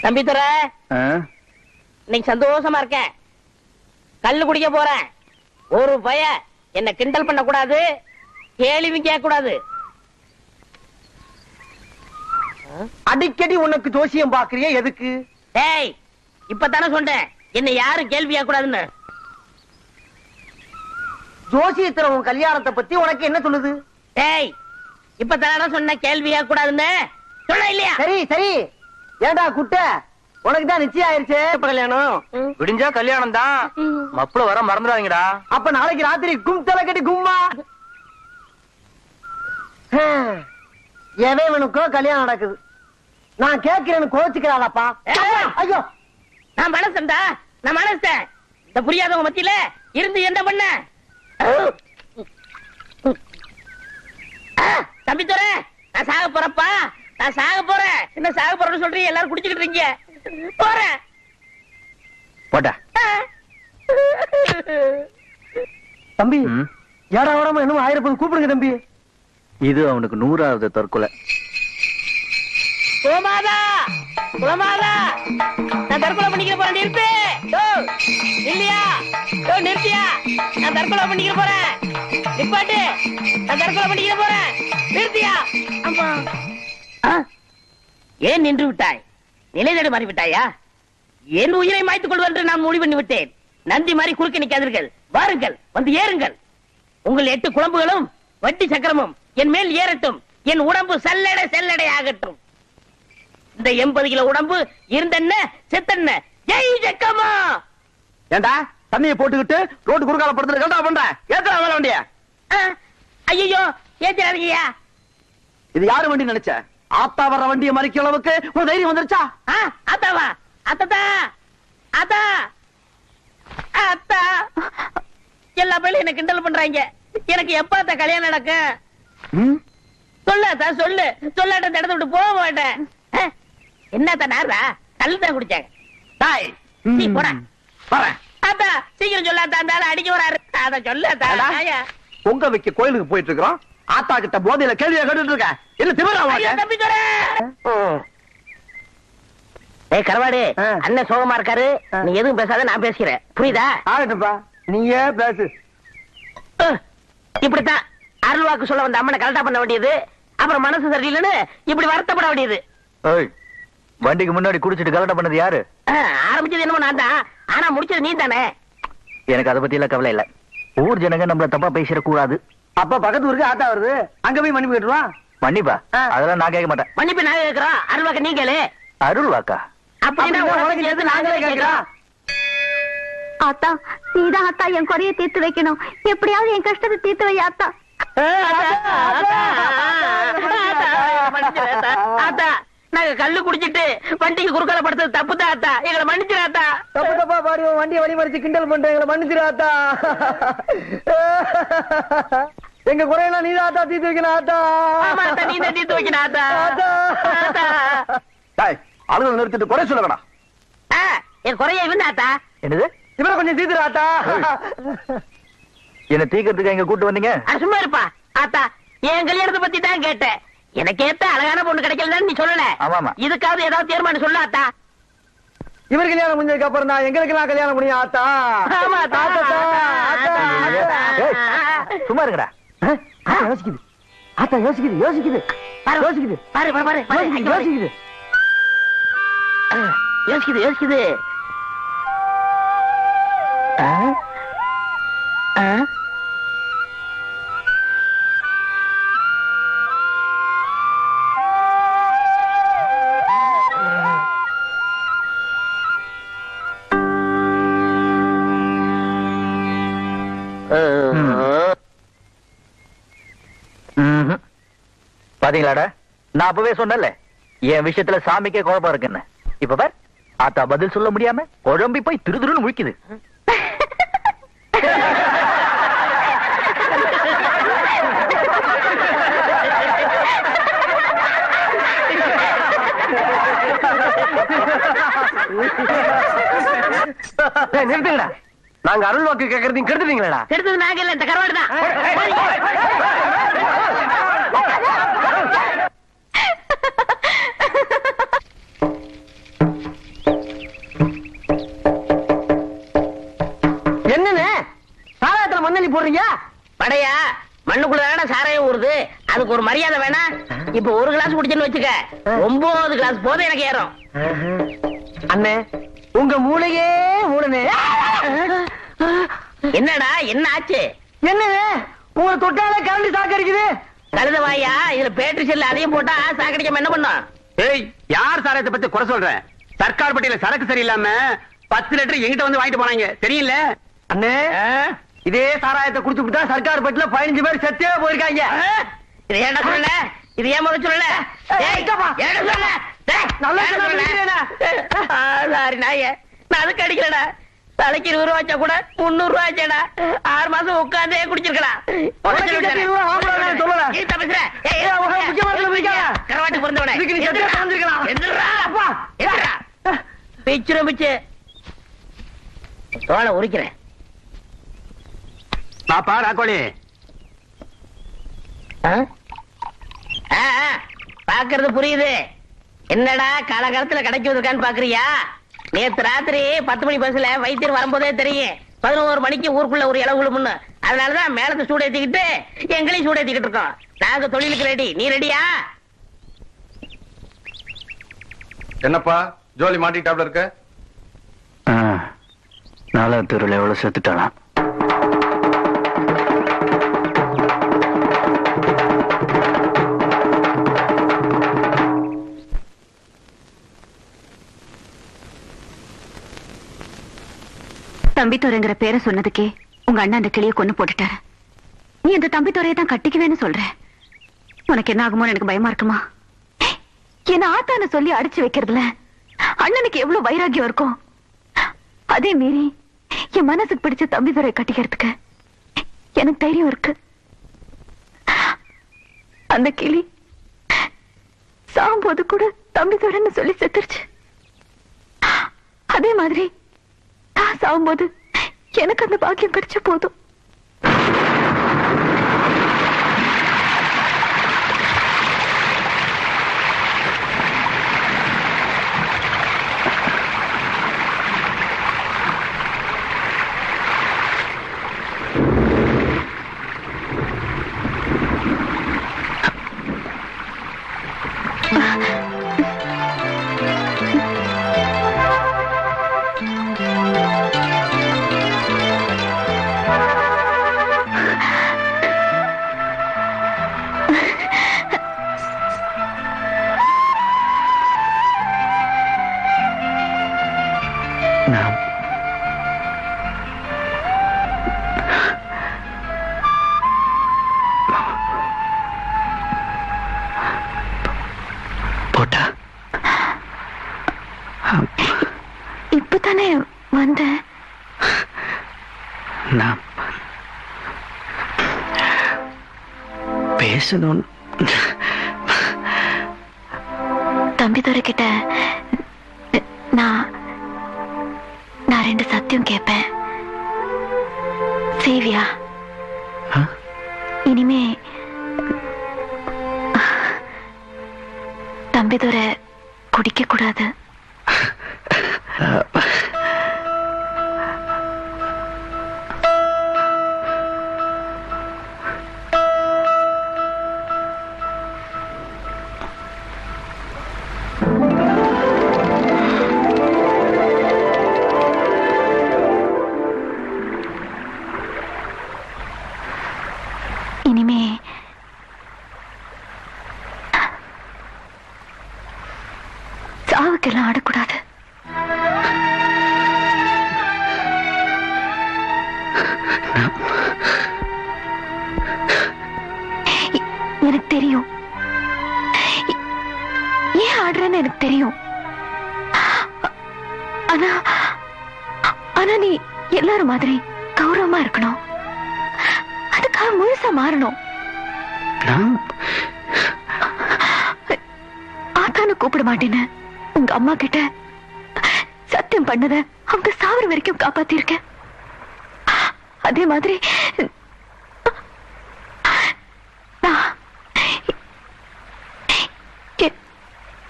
தம்பி துரை, இன்னைக்கு சந்தோஷமா இருக்கேன். கல்லு குடிக்க போறேன். ஒரு பய என்ன கிண்டல் பண்ண கூடாது, கேள்வி கேட்க கூடாது. அடிக்கடி உனக்கு ஜோசியம் பாக்குறிய எதுக்கு? டேய், இப்பதானே சொன்னேன் என்ன யாரும் கேள்வி கேட்க கூடாதுன்னு. ஜோசியத்துல உன் கல்யாணத்தை பத்தி உனக்கு என்ன சொல்லுது? டேய், இப்பதானே சொன்ன கேள்வி கேட்க கூடாதுன்னு சொல்ல இல்லையா? சரி சரி, ஏண்டா குட்ட, உனக்கு தான் நிச்சயம் ஆயிருச்சு. இப்ப கல்யாணம் விடிஞ்சா கல்யாணம் தான். மப்புல வர மறந்துடாதீங்கடா. அப்ப நாளைக்கு ராத்திரி கும் தலை கட்டி கும்மா. எவனுக்கோ கல்யாணம் நடக்குது, நான் கேட்கிறேன்னு கோச்சுக்கிறாளப்பா. ஐயோ, நான் மனசன்டா, நான் மனசன். இந்த புரியாதவங்க மத்தியில இருந்து என்ன பண்ண? தம்பி துரை, நான் சாக போறப்பா, நான் சாக போறேன். என்ன சாக போறேன்னு சொல்றீங்க? எல்லாரும் குடிச்சுக்கிட்டு இருக்கீங்க. போறேன் போட்டா. தம்பி ஏடா ஓடாம இன்னும் 1000 கூப்பிடுங்க தம்பி. இது அவனுக்கு 100வது தற்கொலை. கோமாதா, கோமாதா, நான் தற்கொலை பண்ணிக்கிற போறேன். நிறுத்து இல்லையா? நிறுத்தியா? நான் தற்கொலை பண்ணிக்கிற போறேன். நிப்பாட்டு, நான் தற்கொலை பண்ணிக்கிற போறேன். நிறுத்தியா? அம்மா, ஏன் நின்று விட்டாய்? நிலைதேடு மாறி விட்டாயா? என் உயிரை மாய்த்துக் கொள்வது என்று நான் முடிவு பண்ணி விட்டேன். நந்தி மாதிரி குறுக்க நிற்காதீர்கள், வாருங்கள், வந்து ஏறுங்கள். உங்கள் 8 குழம்புகளும் வட்டி சக்கரமும் என் மேல் ஏறட்டும். என் உடம்பு சல்லடை செல்லடை ஆகட்டும். இந்த 80 கிலோ உடம்பு இருந்தென்ன செத்தென்ன. ஜெய் ஜக்கம்மா. ஏண்டா தண்ணியை போட்டுக்கிட்டு ரோடு குறுக்கால படுத்துட்டு கரெக்டா பண்ற? ஏத்தா வேலை வண்டிய? ஐயோ, ஏத்திராதீங்கயா. இது யாரு வண்டி நினைச்ச? ஆத்தா வர்ற வண்டியை மறிக்க அளவுக்கு ஒரு தைரியம் வந்துருச்சா? ஆத்தாவா? அத்தா, அத்தா, அத்தா, எல்லா பேரும் என்ன கிண்டல் பண்றாங்க. எனக்கு எப்ப கல்யாணம் நடக்கும்? சொல்லாத்தா, சொல்லு. சொல்லாட்ட இடத்த விட்டு போக மாட்டேன். என்னத்தா நாரா? கல்லுதான் குடிச்சாங்க. தாய் போட போறேன். அத்தா சீக்கிரம் சொல்லாத்தா, அந்த அடிக்க வராரு. அத சொல்லாத்தா. பொங்க வைக்க கோயிலுக்கு போயிட்டு இருக்கிறோம். ஆத்தா கிட்ட போதையில கேள்வியை கேட்டுட்டு இருக்க. என்ன திமிரா? தம்பி துரை, ஏய் கரவாடு, அண்ணன் சோகமா இருக்காரு. நீ எதுவும் பேசாத, நான் பேசுகிறேன். புரியுதா? ஆகட்டும்பா, நீயே பேசு. இப்படித்தான் அருள்வாக்கு சொல்ல வந்த அம்மனை கரெக்டா பண்ண வேண்டியது. அப்புறம் மனசு சரியில்லைன்னு இப்படி வருத்தப்பட வேண்டியது. வண்டிக்கு முன்னாடி குடிச்சிட்டு கலட்ட பண்ணது யாரு? ஆரம்பிச்சது என்னமோ நான் தான், ஆனா முடிச்சது நீ தானே. எனக்கு அதை பத்தி எல்லாம் கவலை இல்ல. ஊர் ஜனங்க நம்மள தப்பா பேசிட கூடாது. அப்ப பக்கத்து ஊருக்கு ஆத்தா வருது, அங்க போய் மன்னிப்பு கேட்டுருவான். மன்னிப்பா? அதெல்லாம் நான் கேட்க மாட்டேன். மன்னிப்பு நாங்க கேட்கிறோம், அருள்வாக்க நீ கேளு. அருள் வாக்கா? அப்படின்னா உனக்கு எது நாங்களே கேட்கிறோம். ஆத்தா, நீதான் ஆத்தா என் குறைய தீர்த்து வைக்கணும். எப்படியாவது என் கஷ்டத்தை தீர்த்து வை ஆத்தா. நாங்க கல்லு குடிச்சிட்டு வண்டிக்கு குறுக்கால படுத்தது தப்புதான் ஆத்தா, எங்களை மன்னிச்சிடாத்தா. தப்பு தப்பா பாடி வண்டியை வழி மறிச்சு கிண்டல் பண்ற எங்களை மன்னிச்சிடாத்தா. எங்க குறையெல்லாம் நீதான் ஆத்தா தீர்த்து வைக்கணும் ஆத்தா. ஆமாத்தா, நீ தான் தீர்த்து வைக்கணும் ஆத்தா. அழுகை நிறுத்திட்டு குறை சொல்ல வேணாம். என் குறைய இருந்தாத்தா. என்னது? இவரை கொஞ்சம் தீர்த்துரு ஆத்தா. என்ன தீக்கிறதுக்கு எங்க கூட்டு வந்தீங்க? சும்மா இருப்பா ஆத்தா, என் கல்யாணத்தை பத்தி தான் கேட்டேன். எனக்கு ஏத்த அழகான பொண்ணு கிடைக்கலன்னு நீ சொல்லல. ஆமாமா. இதுக்காவது ஏதாவது தீர்மானம் சொல்ல ஆத்தா. இவர் கல்யாணம் முடிஞ்சதுக்கு அப்புறம் தான் எங்களுக்கு எல்லாம் கல்யாணம் முடியும் ஆத்தா. சும்மா இருங்கடா. யோசிக்குது ஆத்தா, யோசிக்குது யோசிக்குது யோசிக்குது பாரு பாரு பாரு, யோசிக்குது யோசிக்குது யோசிக்குது. பாத்தீங்களாடா, நான் அப்பவே சொன்னல என் விஷயத்துல சாமிக்கே குழப்பம் இருக்குன்னு. இப்ப பார், ஆத்தா பதில் சொல்ல முடியாம குழம்பி போய் திருதுருன்னு முழிக்குது. நிறுத்துங்கடா. நாங்க அருள் வாக்கு கேட்கறதையும் கெடுத்துட்டீங்களா? கெடுத்தது நாங்க இல்ல, இந்த கருவாடு தான். தூக்கி போடுறீங்க? படையா மண்ணுக்குள்ள சாரையும் ஊறுது, அதுக்கு ஒரு மரியாதை வேணா? இப்ப ஒரு கிளாஸ் குடிச்சேன்னு வச்சுக்க, 9 கிளாஸ் போதும் எனக்கு ஏறும். அண்ணே உங்க மூளையே மூலனே. என்னடா என்ன ஆச்சு? என்னவே உங்களை தொட்டாலே கரண்ட் சாக்கு அடிக்குது. கழுத வாயா, இதுல பேட்டரி செல்ல அதையும் போட்டா சாக்கடிக்காம என்ன பண்ணும்? ஏய், யார் சாராயத்தை பத்தி குறை சொல்ற? சர்க்கார் பட்டியல சரக்கு சரியில்லாம 10 லிட்டர் எங்கிட்ட வந்து வாங்கிட்டு போனாங்க, தெரியல? அண்ணே இதே சாராயத்தை குடிச்சு விட்டா சர்க்கார் பட்டியல 15 பேர் செத்தே போயிருக்காங்க. இது ஏன்டா சொல்லல? இது ஏன் முதல்ல சொல்லல? சாரி நாயே, நான் அதுக்கு அடிக்கலடா. தலைக்கு 20 ரூபா வச்சா கூட 300 ரூபா ஆச்சேடா. 6 மாசம் உட்காந்தே குடிச்சிருக்கலாம். கரவாட்டு பிறந்தவனே பிச்சுரும் பிச்சு தோலை உரிக்கிறேன். பாப்பா ராக்கோழி, பாக்குறது புரியுது. என்னடா காலகாலத்துல கடைக்கு வந்திருக்கான்னு பாக்குறியா? நேத்து ராத்திரி 10 மணி பஸ்ல வைத்தியர் வரும்போதே தெரியும் 11 மணிக்கு ஊருக்குள்ள ஒரு இளவு விழுமுன்னு. அதனாலதான் மேலத்தை சூடு ஏத்திக்கிட்டு எங்களையும் சூடு ஏத்திக்கிட்டு இருக்கோம். நாங்க தொழிலுக்கு ரெடி, நீ ரெடியா? என்னப்பா ஜோலி மாட்டிட்டாப்ல இருக்க? நாலாவது தெருவில் எவ்வளவு செத்துட்டாலாம். தம்பித்துறைங்கிற பேரை சொன்னதுக்கே உங்க அண்ணா அந்த கிளியை கொன்னு போட்டுட்டாரு. நீ அந்த தம்பித்துறையை தான் கட்டிக்குவேன்னு சொல்ற. உனக்கு என்ன ஆகுமோ எனக்கு பயமா இருக்குமா? என்ன ஆத்தான சொல்லி அடிச்சு வைக்கிறதுல அண்ணனுக்கு எவ்வளவு வைராக்கியம் இருக்கும். அதே மீறி என் மனசுக்கு பிடிச்ச தம்பித்துறையை கட்டிக்கிறதுக்கு எனக்கு தைரியம் இருக்கு. அந்த கிளி சாகும்போது கூட தம்பித்துறைன்னு சொல்லி செத்துருச்சு. அதே மாதிரி நான் சாகும்போது எனக்கு அந்த பாக்கியம் கிடைச்ச போதும். இப்பதானே வந்த பேசணும். தம்பிதுரை கிட்ட நான் 2 சத்தியம் கேட்பேன். சேவியா? இனிமே தம்பிதுரை குடிக்க கூடாது. இனிமே சாவுக்கெல்லாம் ஆடக்கூடாது. எனக்கு தெரியும் ஏன் ஆடுறேன்னு எனக்கு தெரியும். ஆனா ஆனா நீ எல்லாரும் மாதிரி கௌரவமா இருக்கணும். அதுக்காக முழுசா மாறணும். ஆத்தான்னு கூப்பிட மாட்டேன்னு உங்க அம்மா கிட்ட சத்தியம் பண்ணத அவங்க சாவர வரைக்கும் காப்பாத்திருக்க. அதே மாதிரி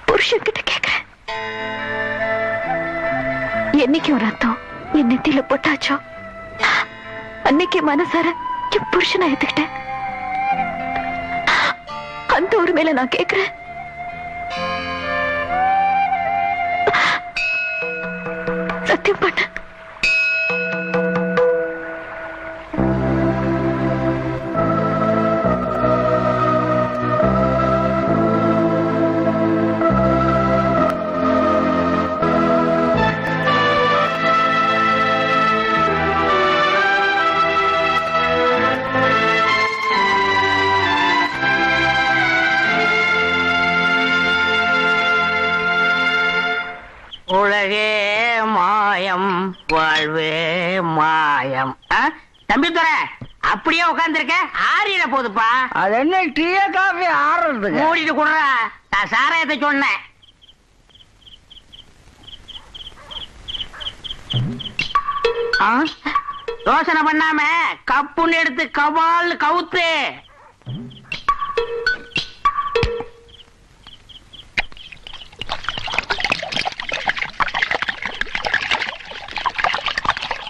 புருஷன் கிட்ட கேக்குறேன். என்னைக்கு ஒரு ரத்தம் என் நெத்தியில போட்டாச்சோ அன்னைக்கு மனசார என் புருஷனை ஏத்துக்கிட்டேன். அந்த ஒரு மேல நான் கேக்குறேன், சத்தியம் பண்ண. உலகே மாயம், வாழ்வே மாயம். தம்பித்துறை அப்படியே உட்கார்ந்துருக்க, ஆறிட போதுப்பா. அது என்ன டீயா காஃபி ஆடுறதுக்கு? மூடிட்டு குடுறா, நான் சாராயத்தை சொன்னேன். யோசனை பண்ணாம கப்புன்னு எடுத்து கவால் கவுத்து.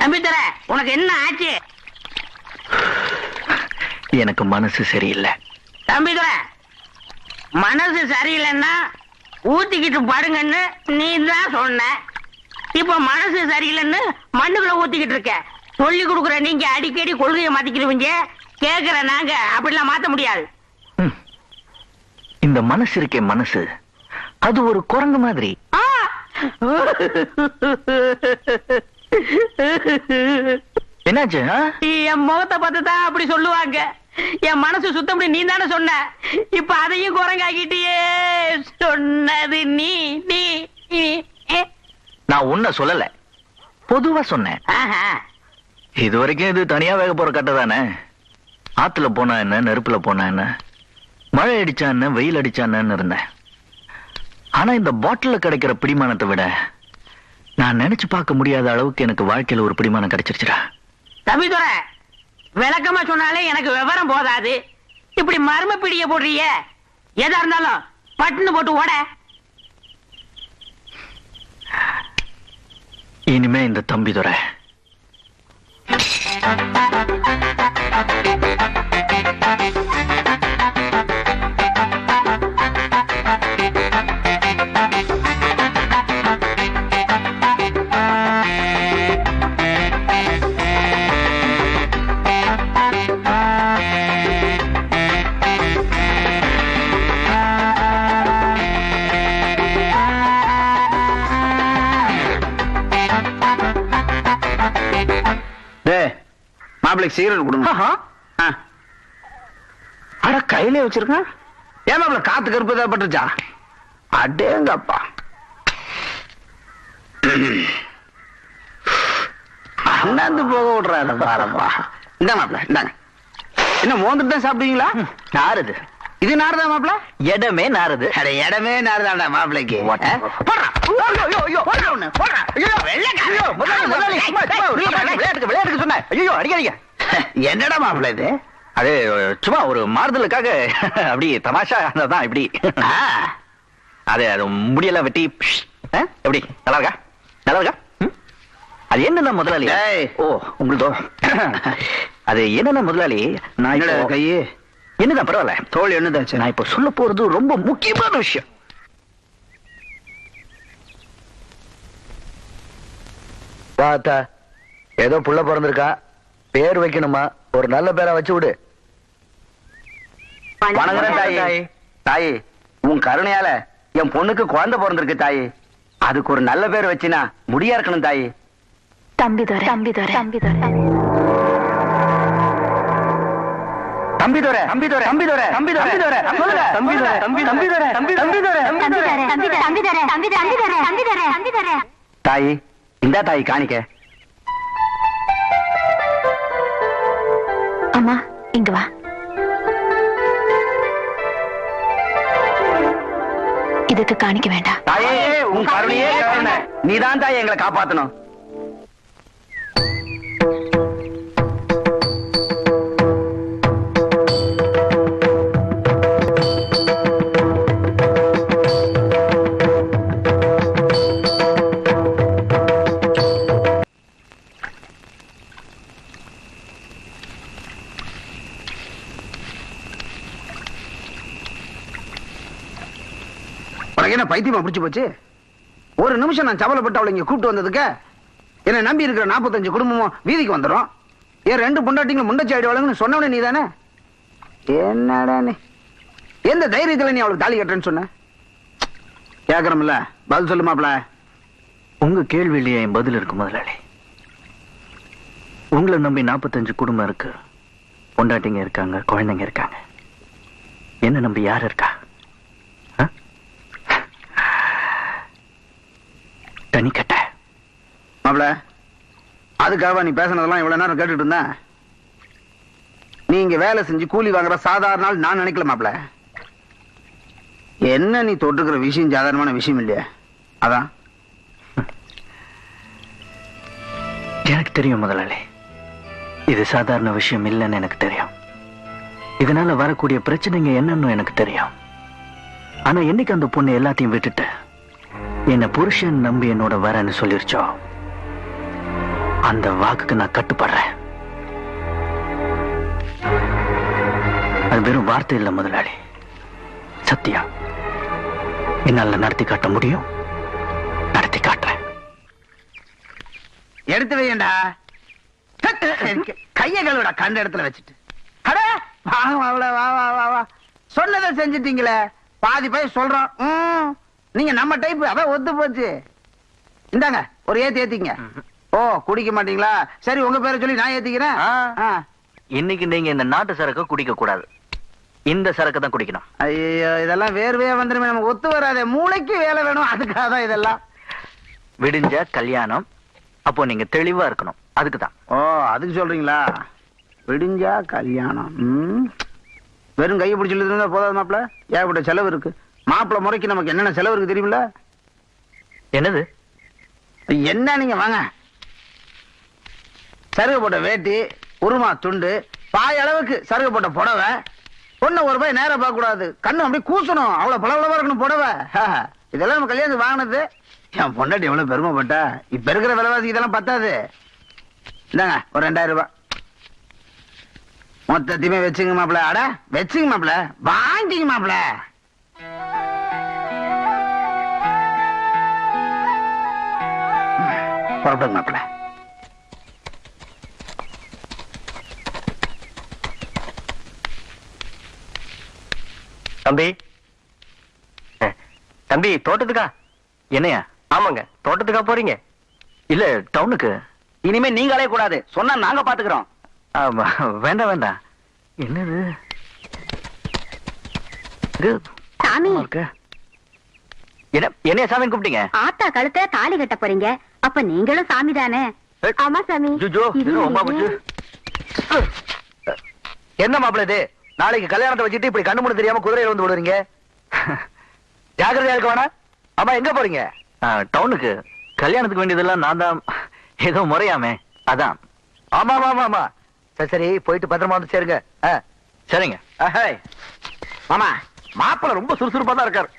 தம்பித்துறை உனக்கு என்ன ஆச்சு? எனக்கு மனசு சரியில்லை. தம்பிதுரை, மனசு சரியில்லைன்னா ஊத்திக்கிட்டு படுங்கன்னு நீ தான் சொன்ன. இப்ப மனசு சரியில்லைன்னு மண்ணுக்குள்ள ஊத்திக்கிட்டு இருக்க. சொல்லி கொடுக்குற நீங்க அடிக்கடி கொள்கையை மாத்திக்கிடுவீங்க, கேக்குற நாங்க அப்படிலாம் மாத்த முடியாது. இந்த மனசு இருக்கே மனசு, அது ஒரு குரங்கு மாதிரி. என்னாச்சு? என் முகத்தை பார்த்து தான் அப்படி சொல்லுவாங்க. என் மனசு சுத்தப்படி நீ தானே சொன்ன. இப்ப அதையும் குரங்காக்கிட்டியே. சொன்னது நீ நீ நான் உன்ன சொல்லல, பொதுவா சொன்னேன். இது வரைக்கும் இது தனியா வேக போற கட்டை தானே. ஆத்துல போனா என்ன, நெருப்புல போனா என்ன, மழை அடிச்சா என்ன, வெயில் அடிச்சா என்னன்னு இருந்தேன். ஆனா இந்த பாட்டில கிடைக்கிற பிடிமானத்தை விட நான் நினைச்சு பார்க்க முடியாத அளவுக்கு எனக்கு வாழ்க்கையில ஒரு பிடிமானம் கிடைச்சிருச்சுடா. தம்பிதுரை, விளக்கமா சொன்னாலே எனக்கு விவரம் போதாது. இப்படி மர்ம பிடிய போடுறிய. எதா இருந்தாலும் பட்டுன்னு போட்டு ஓட. இனிமே இந்த தம்பிதுரை மாப்பிளைக்கு சீரல் கொடுங்க. அட கையிலே வச்சிருக்கேன். ஏன் மாப்பிள காத்து கருப்பு ஏதாவது பட்டுச்சா? அடேங்கப்பா. அண்ணாந்து போக விடுறாரு பாரப்பா. இந்த மாப்பிள இந்தாங்க. என்ன மோந்துட்டு தான் சாப்பிடுவீங்களா? நாருது. இது நாருதா மாப்பிள? இடமே நாருது. அட இடமே நாருதாண்டா மாப்பிளைக்கு. என்னடா மாப்பிள இது? அது சும்மா ஒரு மாறுதலுக்காக அப்படி தமாஷா தான் இப்படி. அது அது முடியெல்லாம் வெட்டி எப்படி நல்லா இருக்கா? நல்லா இருக்கா? அது என்னன்னா முதலாளி. ஓ உங்களுதோ. அது என்னன்னா முதலாளி, நான் கையே என்னதான் பரவாயில்ல, தோல் என்னதாச்சு. நான் இப்ப சொல்ல போறது ரொம்ப முக்கியமான விஷயம். பார்த்தா ஏதோ புள்ள பிறந்திருக்கா, பேர் வைக்கணுமா, ஒரு நல்ல பேரை வச்சு விடு. வணங்குறேன் தாயி. தாயி, உன் கருணையால என் பொண்ணுக்கு குழந்தை பிறந்திருக்கு தாயி. அதுக்கு ஒரு நல்ல பேர் வச்சுனா முடியா இருக்கணும் தாயி. தம்பிதுரை தம்பிதுரை தம்பிதுரை தம்பிதுரை தம்பிதுரை தம்பிதுரை தம்பிதுரை சொல்லுங்க. தம்பிதுரை தம்பிதுரை தம்பிதுரை தம்பிதுரை. தாயி, இந்தா தாயி காணிக்க. அம்மா இங்க வா. இதுக்கு காணிக்க வேண்டாம். தாயே, உன் கருணையே கருணை. நீதான் தாய் எங்களை காப்பாத்தணும். பைத்தியமா பிடிச்சு போச்சு? ஒரு நிமிஷம் நான் சபலப்பட்டு அவளை இங்க கூப்பிட்டு வந்ததுக்கு என்ன நம்பி இருக்கிற 45 குடும்பமும் வீதிக்கு வந்துடும். ஏன் 2 பொண்டாட்டிங்களும் முண்டச்சி ஆயிடுவாளுங்கன்னு சொன்னவனே நீ தானே? என்னடா நீ எந்த தைரியத்துல நீ அவளுக்கு தாலி கட்டுறேன்னு சொன்ன? கேக்குறமில்ல, பதில் சொல்லு மாப்ள. உங்க கேள்வியிலேயே என் பதில் இருக்கு முதலாளி. உங்களை நம்பி 45 குடும்பம் இருக்கு, பொண்டாட்டிங்க இருக்காங்க, குழந்தைங்க இருக்காங்க. என்ன நம்பி யார் இருக்கா? தனி கட்ட மாப்ள, அதுக்காக நீ பேசினதெல்லாம் இவ்வளவு நேரம் கேட்டுட்டு இருந்த? நீ இங்க வேலை செஞ்சு கூலி வாங்குற சாதாரண நாள் நான் நினைக்கல மாப்ள. என்ன நீ தொட்டுக்கிற விஷயம் சாதாரணமான விஷயம் இல்லையா? அதான் எனக்கு தெரியும் முதலாளி, இது சாதாரண விஷயம் இல்லைன்னு எனக்கு தெரியும். இதனால வரக்கூடிய பிரச்சனைங்க என்னன்னு எனக்கு தெரியும். ஆனா என்னைக்கு அந்த பொண்ணு எல்லாத்தையும் விட்டுட்டு என்ன புருஷன் நம்பி என்னோட வரேன்னு சொல்லிருச்சோ, அந்த வாக்குக்கு நான் கட்டுப்படுறேன். அது வெறும் வார்த்தை இல்ல முதலாளி, சத்தியம். என்னால நடத்தி காட்ட முடியும், நடத்தி காட்டுறேன். எடுத்து வையண்டா, கைய கழுவிடா கண்ட இடத்துல வச்சுட்டு. அட வா வா வா வா வா, சொன்னதை செஞ்சிட்டீங்களே. பாதி போய் சொல்றோம். நீங்க நம்ம டைப், அதான் ஒத்து போச்சு. இந்தாங்க ஒரு ஏத்திங்க. ஓ குடிக்க மாட்டீங்களா? சரி உங்க பேரை சொல்லி நான் ஏத்திக்கிறேன். இன்னைக்கு நீங்க இந்த நாட்டு சரக்கு குடிக்க கூடாது, இந்த சரக்கு தான் குடிக்கணும். ஐயோ இதெல்லாம் வேர்வையா வந்துருமே, நமக்கு ஒத்து வராதே. மூளைக்கு வேலை வேணும், அதுக்காக தான் இதெல்லாம். விடிஞ்ச கல்யாணம், அப்போ நீங்க தெளிவா இருக்கணும், அதுக்குதான். ஓ அதுக்கு சொல்றீங்களா? விடிஞ்சா கல்யாணம். வெறும் கையை பிடிச்சி இருந்தா போதாது மாப்பிள, ஏகப்பட்ட செலவு இருக்கு. மாப்பிள முறைக்கு நமக்கு என்னென்ன செலவு இருக்கு தெரியுமில்ல? என்னது? என்ன நீங்க வாங்க. சருகு போட்ட வேட்டி, உருமா துண்டு, பாய் அளவுக்கு சருகு போட்ட புடவை. பொண்ணு ஒரு ரூபாய் நேரம் பார்க்க கூடாது, கண்ணு அப்படியே கூசணும், அவ்வளவு பளபளவா இருக்கணும் புடவை. இதெல்லாம் நம்ம கல்யாணத்துக்கு வாங்கினது. என் பொண்டாட்டி எவ்வளவு பெருமைப்பட்டா. இப்ப இருக்கிற விலைவாசி இதெல்லாம் பத்தாது. இந்தாங்க ஒரு 2000 ரூபாய் மொத்தத்தையுமே வச்சுங்க மாப்பிள. அட வச்சுங்க மாப்பிள, வாங்கிங்க மாப்பிள. புறப்படுங்க மாப்பிள. தம்பி, தம்பி தோட்டத்துக்கா? என்னையா? ஆமாங்க, தோட்டத்துக்கா போறீங்க? இல்ல டவுனுக்கு. இனிமே நீங்களே கூடாது, சொன்னா நாங்க பாத்துக்கிறோம். வேண்டாம் வேண்டாம். என்னது சாமி, என்னைய சாமின்னு கூப்பிட்டீங்க? ஆத்தா கழுத்த தாலி கட்ட போறீங்க, அப்ப நீங்களும் சாமி தானே? ஆமா சாமி. என்ன மாப்பிள்ள இது? நாளைக்கு கல்யாணத்தை வச்சுட்டு இப்படி கண்ணு மூணு தெரியாம குதிரையில வந்து விடுறீங்க. ஜாக்கிரதையா இருக்க வேணா. ஆமா எங்க போறீங்க? டவுனுக்கு. கல்யாணத்துக்கு வேண்டியதெல்லாம் நான் தான், ஏதோ முறையாமே, அதான். ஆமா ஆமா ஆமா. சரி சரி, போயிட்டு பத்திரமா வந்து சேருங்க. சரிங்க. மாமா மாப்பிள்ள ரொம்ப சுறுசுறுப்பா தான் இருக்காரு.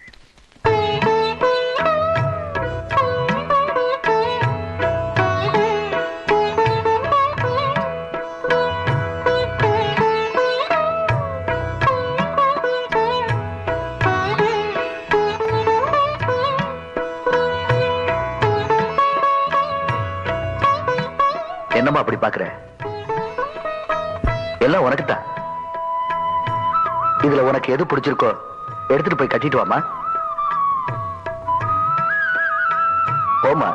என்னமா அப்படி பாக்குற? எல்லாம் உனக்குத்தான். இதுல உனக்கு எது பிடிச்சிருக்கோ எடுத்துட்டு போய் கட்டிட்டு வாமா. போமா.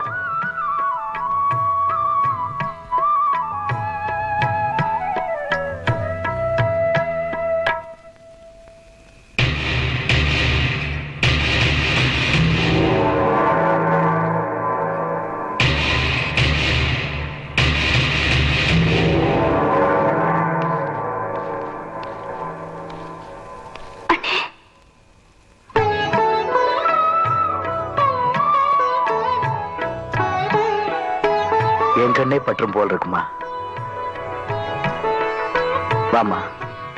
என் கண்ணே பற்றும் போல் இருக்குமா? வாமா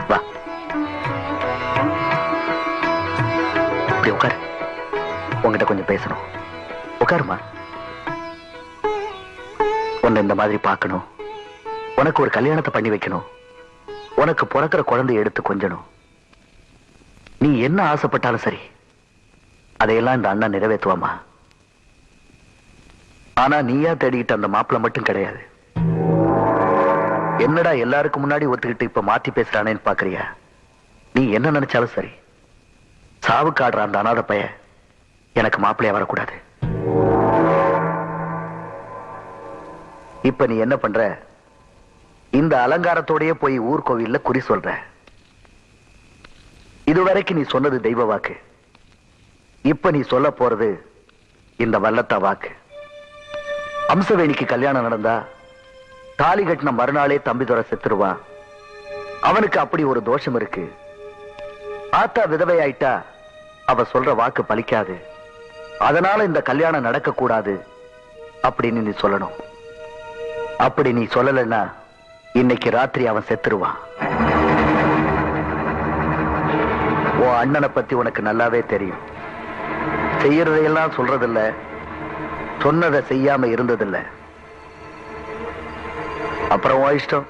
வா, இப்படி உட்காரு. உங்ககிட்ட கொஞ்சம் பேசணும். உட்காருமா. உன்னை இந்த மாதிரி பார்க்கணும், உனக்கு ஒரு கல்யாணத்தை பண்ணி வைக்கணும், உனக்கு பிறக்கிற குழந்தைய எடுத்து கொஞ்சணும். நீ என்ன ஆசைப்பட்டாலும் சரி, அதையெல்லாம் இந்த அண்ணன் நிறைவேற்றுவாமா. ஆனா நீயா தேடிக்கிட்ட அந்த மாப்பிள்ள மட்டும் கிடையாது. என்னடா எல்லாருக்கும் முன்னாடி ஒத்துக்கிட்டு இப்ப மாத்தி பேசுறானேன்னு பாக்குறியா? நீ என்ன நினைச்சாலும் சரி, சாவுக்கு ஆடுற அந்த அனாதை பைய எனக்கு மாப்பிள்ளையா வரக்கூடாது. இப்ப நீ என்ன பண்ற? இந்த அலங்காரத்தோடயே போய் ஊர்கோவில்ல குறி சொல்ற. இதுவரைக்கும் நீ சொன்னது தெய்வ வாக்கு. இப்ப நீ சொல்ல போறது இந்த வல்லத்தா வாக்கு. அம்சவேணிக்கு கல்யாணம் நடந்தா தாலி கட்டின மறுநாளே தம்பிதுரை செத்துருவான். அவனுக்கு அப்படி ஒரு தோஷம் இருக்கு. ஆத்தா விதவை ஆயிட்டா அவ சொல்ற வாக்கு பலிக்காது. அதனால இந்த கல்யாணம் நடக்க கூடாது அப்படின்னு நீ சொல்லணும். அப்படி நீ சொல்லலைன்னா இன்னைக்கு ராத்திரி அவன் செத்துருவான். உன் அண்ணனை பத்தி உனக்கு நல்லாவே தெரியும். செய்யறதையெல்லாம் சொல்றதில்ல, சொன்னதை செய்யாம இருந்ததில்ல. அப்புறம் உன் இஷ்டம்.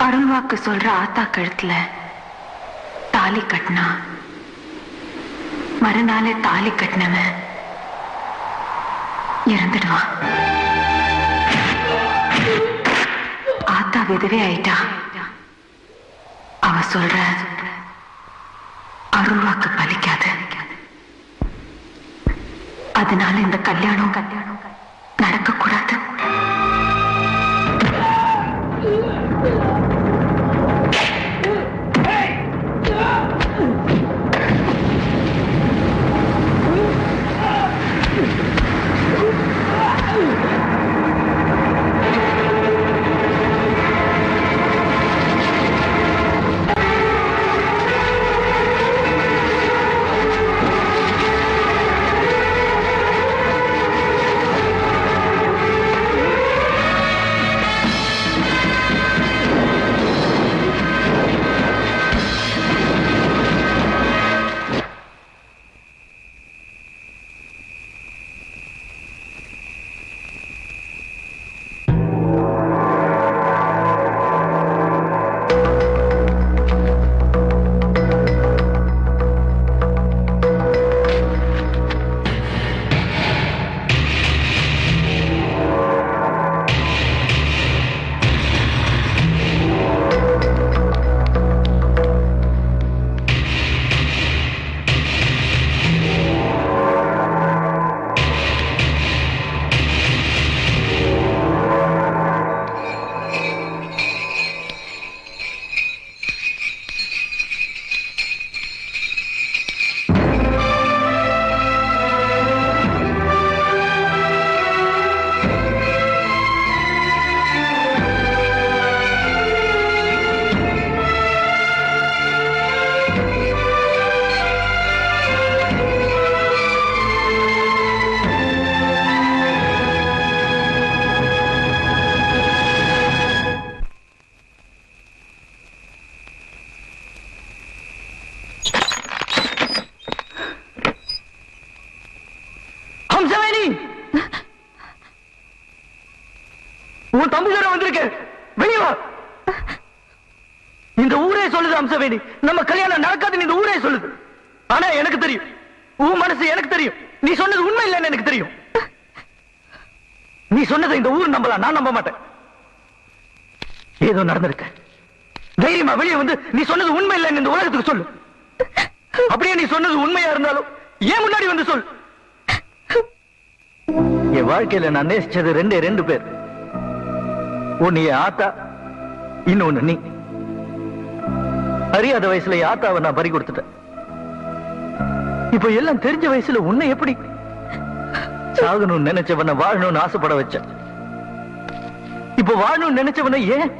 அருள்வாக்கு சொல்ற ஆத்தா கழுத்துல தாலி கட்டினா மறுநாளே தாலி கட்டினவன் இறந்துடுவான். ஆத்தா விதவே ஆயிட்டா. அவ சொல்ற அருள்வாக்கு பலிக்காது. அதனால இந்த கல்யாணம் நடக்க கூடாது. நடந்திருக்கு? வெளியே வா. இந்த ஊரே சொல்லுது அம்சவேணி, நம்ம கல்யாணம் நடக்காதுன்னு இந்த ஊரே சொல்லுது. ஆனா எனக்கு தெரியும், உன் மனசு எனக்கு தெரியும், நீ சொன்னது உண்மை இல்லைன்னு எனக்கு தெரியும். நீ சொன்னதை இந்த ஊர் நம்பலாம், நான் நம்ப மாட்டேன். ஏதோ நடந்திருக்கு. தைரியமா வெளியே வந்து நீ சொன்னது உண்மை இல்லைன்னு இந்த உலகத்துக்கு சொல்லு. அப்படியே நீ சொன்னது உண்மையா இருந்தாலும் ஏன் முன்னாடி வந்து சொல். என் வாழ்க்கையில நான் நேசிச்சது ரெண்டு பேர். ஒன்னு என் ஆத்தா, இன்னொன்னு நீ. அறியாத வயசுல என் ஆத்தாவை நான் பறி கொடுத்துட்டேன். இப்ப எல்லாம் தெரிஞ்ச வயசுல உன்னை எப்படி சாகணும்னு நினைச்சவன வாழணும்னு ஆசைப்பட வச்ச. இப்ப வாழணும்னு நினைச்சவன ஏன்?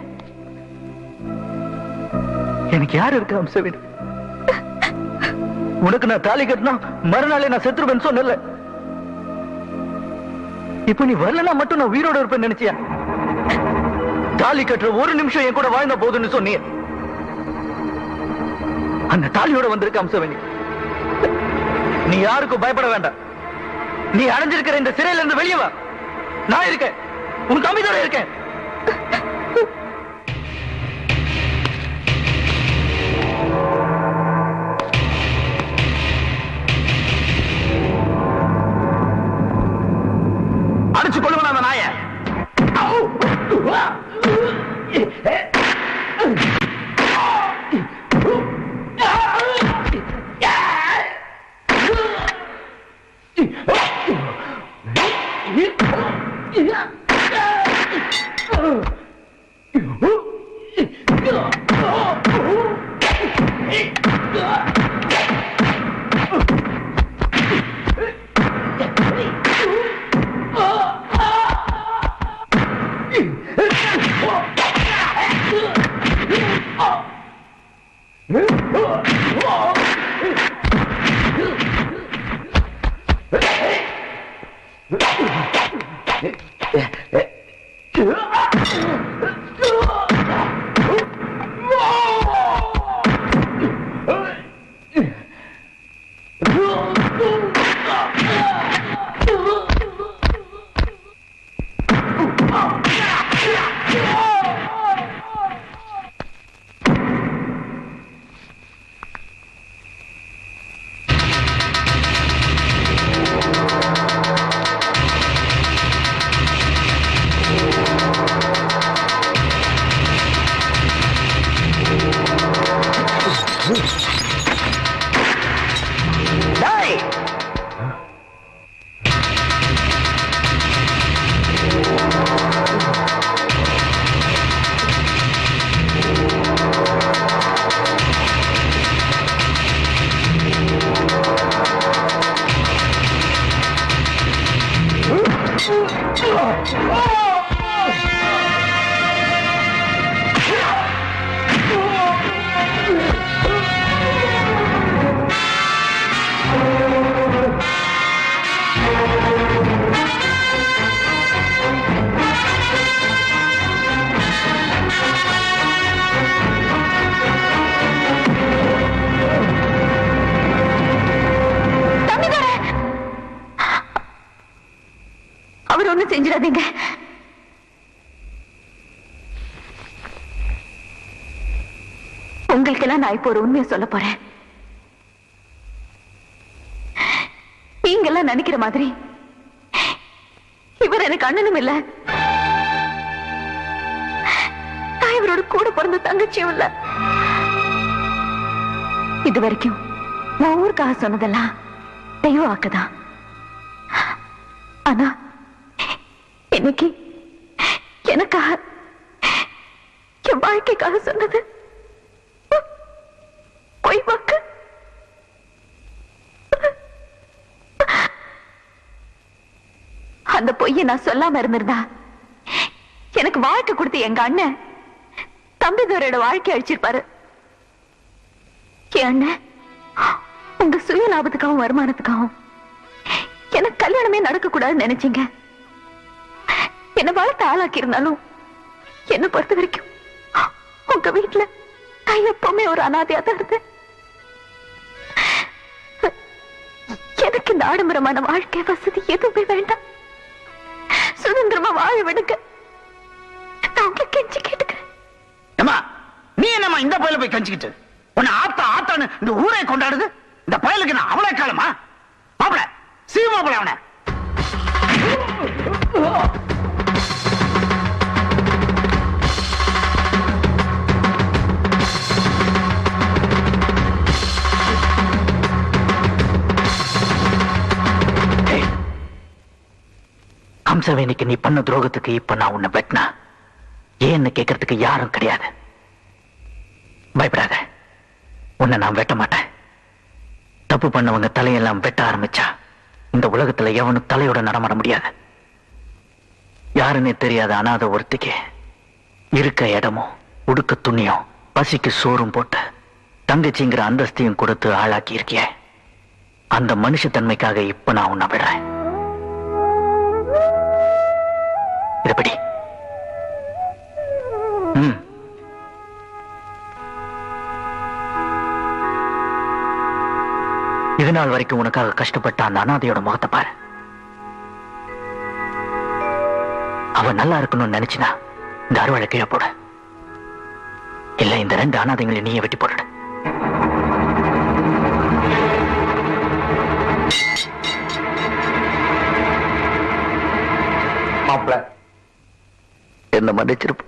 எனக்கு யாரு இருக்கா அம்சவேணி? உனக்கு நான் தாலி கட்டினா மறுநாளே நான் செத்துருவேன்னு சொன்னல. இப்ப நீ வரலனா மட்டும் நான் உயிரோட இருப்பேன்னு நினைச்சியா? தாலி கட்டுற ஒரு நிமிஷம் என் கூட வாழ்ந்த போதுன்னு சொன்னிய. அந்த தாலியோட வந்திருக்க அம்சவேணி. நீ யாருக்கும் பயப்பட வேண்டாம். நீ அடைஞ்சிருக்கிற இந்த சிறையில இருந்து வெளியே வா. நான் இருக்கேன், உன் தம்பிதோட இருக்கேன். அடிச்சு கொள்ளுவன அந்த நாய. செஞ்சிடாதீங்க. உங்களுக்கெல்லாம் நான் இப்போ ஒரு உண்மையை சொல்ல போறேன். நீங்கெல்லாம் நினைக்கிற மாதிரி இவர் எனக்கு அண்ணனும் இல்ல, நான் இவரோட கூட பிறந்த தங்கச்சியும் இல்ல. இது வரைக்கும் நான் ஊருக்காக சொன்னதெல்லாம் தெய்வ வாக்குதான். ஆனா இன்னைக்கு எனக்காக, என் வாழ்க்கைக்காக சொன்னது பொய் வாக்கு. அந்த பொய்யை நான் சொல்லாம இருந்திருந்தா எனக்கு வாழ்க்கை கொடுத்து எங்க அண்ணன் தம்பிதோரோட வாழ்க்கை அழிச்சிருப்பாரு. என் அண்ணன் உங்க சுய லாபத்துக்காகவும் வருமானத்துக்காகவும் எனக்கு கல்யாணமே நடக்க கூடாதுன்னு நினைச்சீங்க. என்ன வளர்த்து ஆளாக்கி இருந்தாலும் என்ன பொறுத்த வரைக்கும் உங்க வீட்டுல நான் எப்பவுமே ஒரு அனாதையா தான் இருந்தேன். எனக்கு இந்த ஆடம்பரமான வாழ்க்கை வசதி எதுவுமே வேண்டாம். சுதந்திரமா வாழ விடுங்க. நான் உங்களை கெஞ்சி கேட்டுக்கிறேன். ஏம்மா நீ என்னம்மா இந்த பயல போய் கஞ்சிக்கிட்டு உன்னை ஆத்தா ஆத்தான்னு இந்த ஊரை கொண்டாடுது. இந்த பயலுக்கு நான் அவளை காலமா மாப்பிள சீமாப்பிள அவனை. ஹம்சவேணிக்கு நீ பண்ண துரோகத்துக்கு இப்ப நான் உன்னை வெட்டினா ஏன்னு கேட்கறதுக்கு யாரும் கிடையாது. பயப்படாத, உன்னை நான் வெட்ட மாட்டேன். தப்பு பண்ணவங்க தலையெல்லாம் வெட்ட ஆரம்பிச்சா இந்த உலகத்துல எவனும் தலையோட நடமாட முடியாது. யாருன்னே தெரியாத அனாதை ஒருத்திக்கு இருக்க இடமும் உடுக்க துணியும் பசிக்கு சோறும் போட்டு தங்கச்சிங்கிற அந்தஸ்தையும் கொடுத்து ஆளாக்கி இருக்கிய அந்த மனுஷத்தன்மைக்காக இப்ப நான் உன்னை விடுறேன். இதப்படி இது நாள் வரைக்கும் உனக்காக கஷ்டப்பட்ட அந்த அனாதையோட முகத்தை பாரு. அவ நல்லா இருக்கணும்னு நினைச்சினா இந்த அறுவாழை கீழே போட, இல்ல இந்த 2 அனாதைகளை நீயே வெட்டி போட்டுடு. மாப்பிள என்ன மன்னிச்சிருப்பு.